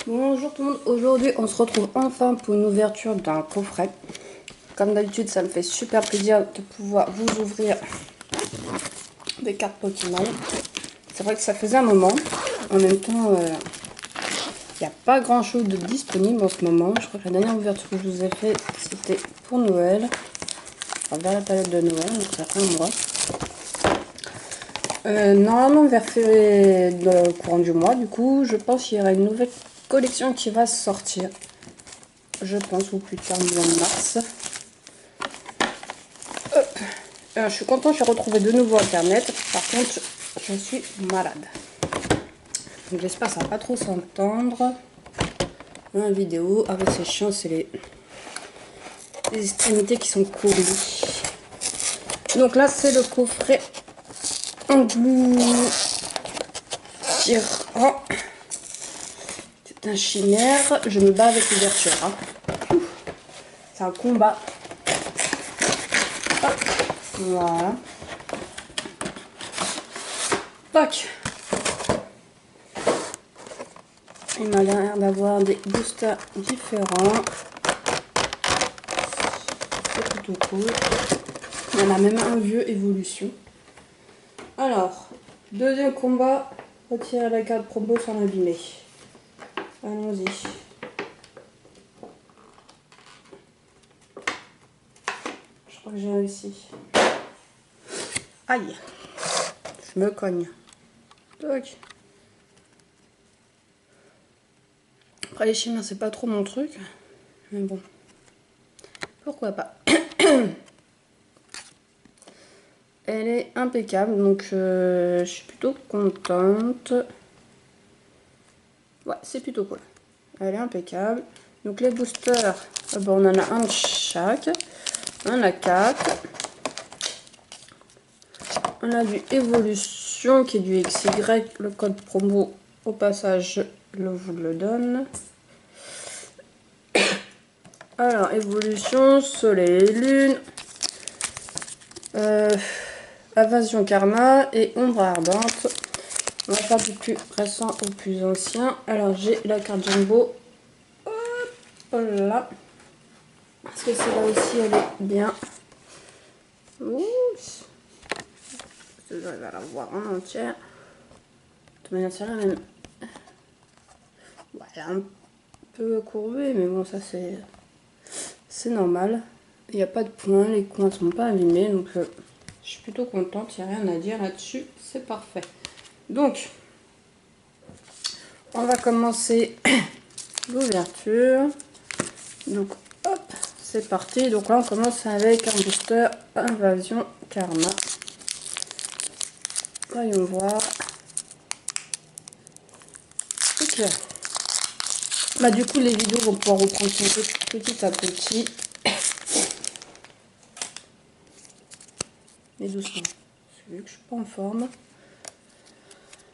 Bonjour tout le monde, aujourd'hui on se retrouve enfin pour une ouverture d'un coffret. Comme d'habitude ça me fait super plaisir de pouvoir vous ouvrir des cartes Pokémon. C'est vrai que ça faisait un moment, en même temps il n'y a pas grand chose de disponible en ce moment. Je crois que la dernière ouverture que je vous ai fait c'était pour Noël, enfin, vers la période de Noël, donc ça fait un mois. Normalement vers février, le courant du mois, du coup je pense qu'il y aura une nouvelle collection qui va sortir. Je pense au plus tard mois de mars. Je suis contente, j'ai retrouvé de nouveau internet. Par contre, je suis malade. Donc j'espère que ça va pas trop s'entendre. Dans la vidéo, avec ces chiens, c'est les extrémités qui sont courues. Donc là, c'est le coffret en bleu tirant. C'est un chimère. Je me bats avec l'ouverture. Hein. C'est un combat. Hop. Voilà. Tac. Il m'a l'air d'avoir des boosters différents. C'est plutôt cool. Il y en a même un vieux évolution. Alors, deuxième combat. Retirer la carte promo sans l'abîmer. Allons-y. Je crois que j'ai réussi. Aïe. Je me cogne. Toc. Après les chimères c'est pas trop mon truc. Mais bon. Pourquoi pas. Elle est impeccable. Donc je suis plutôt contente. Ouais, c'est plutôt cool. Elle est impeccable. Donc les boosters. Bon, on en a un de chaque. On en a 4. On a du évolution qui est du XY. Le code promo au passage je vous le donne. Alors évolution, soleil et lune. Invasion karma et ombre ardente. On va faire du plus récent au plus ancien. Alors j'ai la carte jumbo. Hop là. Parce que celle-là aussi elle est bien. Ouh. J'arrive à la voir en entière. De toute manière celle-là même. Ouais, elle est un peu courbée mais bon ça c'est normal. Il n'y a pas de points, les coins ne sont pas abîmés donc je suis plutôt contente, il n'y a rien à dire là-dessus, c'est parfait. Donc, on va commencer l'ouverture. Donc, hop, c'est parti. Donc là, on commence avec un booster Invasion Karma. Voyons voir. Ok. Bah, du coup, les vidéos vont pouvoir reprendre son petit à petit. Mais doucement. Vu que je suis pas en forme.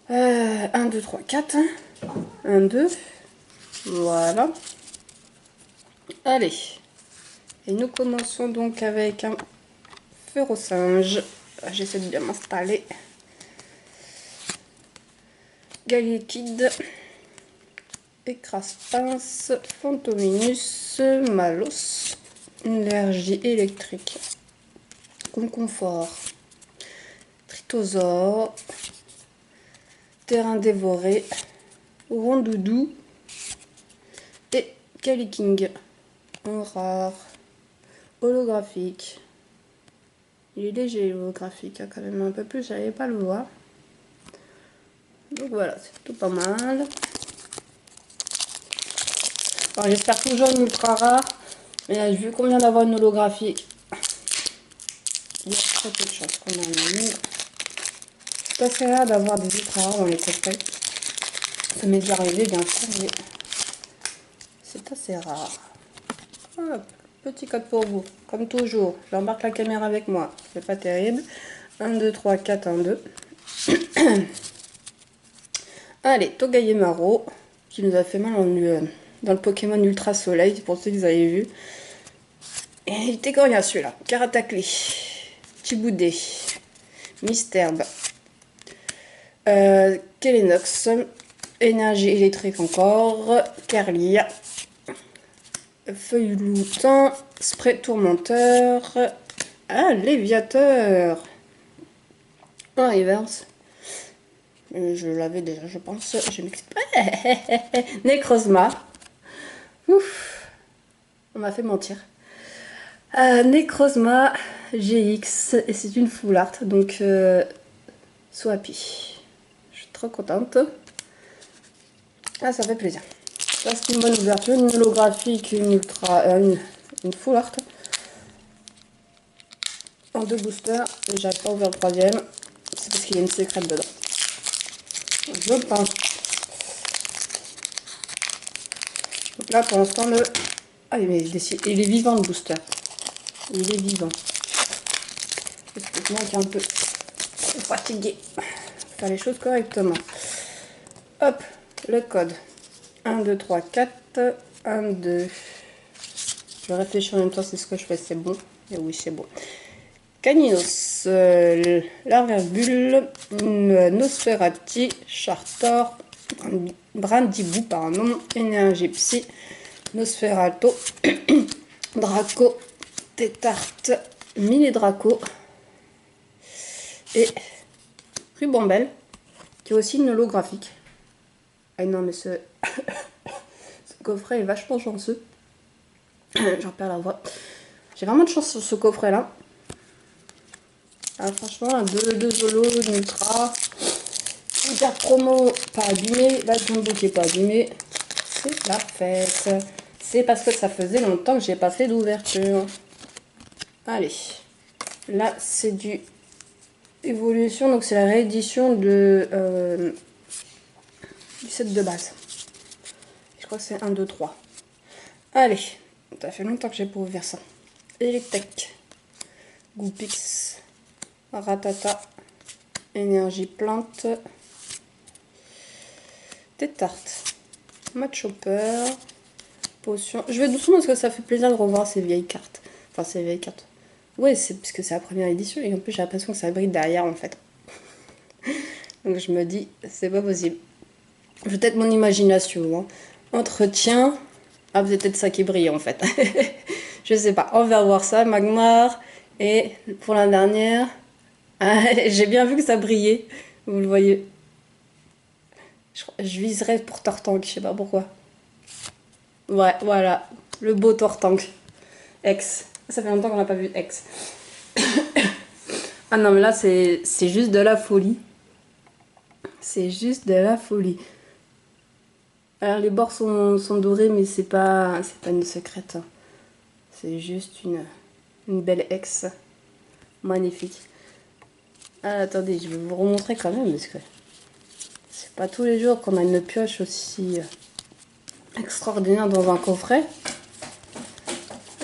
1, 2, 3, 4. 1, 2. Voilà. Allez. Et nous commençons donc avec un Férosinge. J'essaie de bien m'installer. Galliekid. Écrase-pince. Fantominus. Malos. Énergie électrique. Confort. Tritosaure. Terrain dévoré. Rondoudou. Et Caliking. En rare. Holographique. Il est léger holographique, hein, quand même un peu plus, j'arrivais pas à le voir. Donc voilà, c'est plutôt pas mal. Alors j'espère toujours une ultra rare. Mais là, vu qu'on vient d'avoir une holographique, il y a très peu de chance qu'on en ait une. C'est assez rare d'avoir des ultra rares dans les coffrets. Ça m'est déjà arrivé bien sûr, mais c'est assez rare. Hop. Petit code pour vous, comme toujours. J'embarque la caméra avec moi, c'est pas terrible. 1, 2, 3, 4, 1, 2. Allez, Togayemaro, qui nous a fait mal dans le Pokémon Ultra Soleil, pour ceux qui vous avez vu. Et il était coréen celui-là. Karataclé, Chiboudé, Misterbe, Kelenox, énergie électrique encore, Kerlia, feuille loutant, spray tourmenteur, léviateur, un reverse. Je l'avais déjà, je pense. Je m'explique. Necrozma. Ouf, on m'a fait mentir. Necrozma GX, et c'est une full art, donc Swappy. Je suis trop contente. Ah, ça fait plaisir. Ça, c'est une bonne ouverture, une holographique, une ultra, une full art. En 2 boosters, et j'arrive pas à ouvrir le troisième. C'est parce qu'il y a une secrète dedans. Je pense. Donc là, pour l'instant, le... Ah, mais il est vivant, le booster. Il est vivant. Je manque un peu fatigué. Faire les choses correctement. Hop, le code. 1, 2, 3, 4. 1, 2. Je vais réfléchir en même temps, c'est ce que je fais, c'est bon. Et oui, c'est bon. Caninos, Larverbule, Nosferati, Chartor, Brandibou, pardon, Énergie Psy, Nosferato, Draco, Tétarte, Mini-Draco et Rubambelle, qui est aussi une holographique. Ah non, mais ce coffret est vachement chanceux. J'en perds la voix. J'ai vraiment de chance sur ce coffret-là. Ah, franchement, deux Zolo, une Ultra, une carte promo pas abîmée, la jumbo qui est pas abîmée. C'est la fête. C'est parce que ça faisait longtemps que j'ai pas fait d'ouverture. Allez, là c'est du Évolution, donc c'est la réédition de du set de base. Je crois que c'est 1, 2, 3. Allez, ça fait longtemps que j'ai pas ouvert ça. Electek, Goupix, Ratata, Énergie Plante, Tétarte, Matchopper, Potion. Je vais doucement parce que ça fait plaisir de revoir ces vieilles cartes. Enfin, ces vieilles cartes. Ouais, c'est parce que c'est la première édition et en plus j'ai l'impression que ça brille derrière en fait. Donc je me dis, c'est pas possible. Peut-être mon imagination. Hein. Entretien. Ah, c'est peut-être ça qui brille en fait. Je sais pas. On va voir ça. Magmar. Et pour la dernière. Ah, j'ai bien vu que ça brillait. Vous le voyez. Je viserais pour Tortank. Je sais pas pourquoi. Ouais, voilà. Le beau Tortank. Ex. Ça fait longtemps qu'on n'a pas vu Ex. Ah non, mais là, c'est juste de la folie. C'est juste de la folie. Alors, les bords sont dorés, mais c'est pas une secrète. C'est juste une belle Ex. Magnifique. Ah, attendez, je vais vous remontrer quand même, parce que c'est pas tous les jours qu'on a une pioche aussi extraordinaire dans un coffret.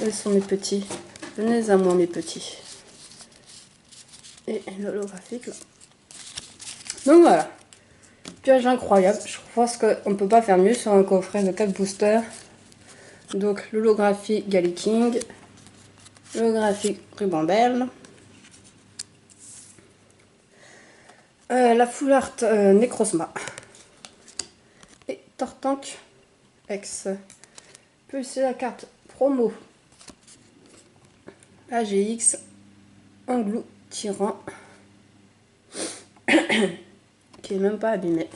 Où sont mes petits? Venez à moi, mes petits. Et l'holographique là. Donc voilà. Pioche incroyable. Je pense qu'on ne peut pas faire mieux sur un coffret de 4 boosters. Donc l'holographie Galliking. L'holographie Rubambelle. La full art Necrozma. Et Tortank X. Plus c'est la carte promo. AGX. Anglou Tyran. Qui est même pas abîmé.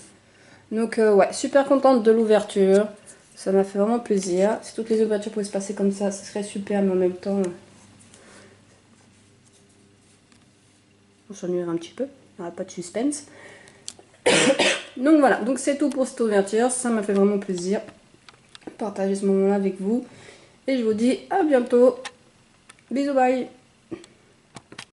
Donc ouais, super contente de l'ouverture. Ça m'a fait vraiment plaisir. Si toutes les ouvertures pouvaient se passer comme ça, ce serait super, mais en même temps, on s'ennuierait un petit peu. Il n'y aura pas de suspense. Donc voilà, donc c'est tout pour cette ouverture. Ça m'a fait vraiment plaisir de partager ce moment-là avec vous. Et je vous dis à bientôt. Bisous, bye.